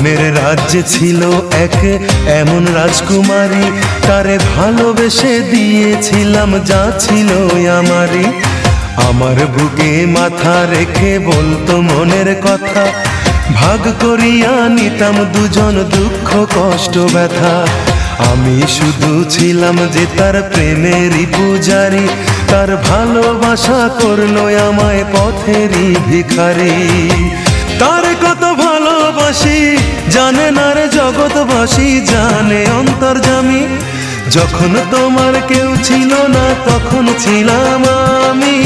মনের রাজ্যে ছিল এক এমন রাজকুমারী, তারে ভালোবেসে দিয়েছিলাম যা ছিল আমারই। আমার বুকে মাথা রেখে বলতো মনের কথা, ভাগ করিয়া নিতাম দুজন দুঃখ কষ্ট ব্যথা। আমি শুধু ছিলাম যে তার প্রেমেরই পূজারি, তার ভালোবাসা করলো আমায় পথেরই ভিখারি। তার কত ভালোবাসি জানে না রে জগৎবাসী, জানে অন্তর্যামী। যখন তোমার কেউ ছিল না তখন ছিলাম আমি।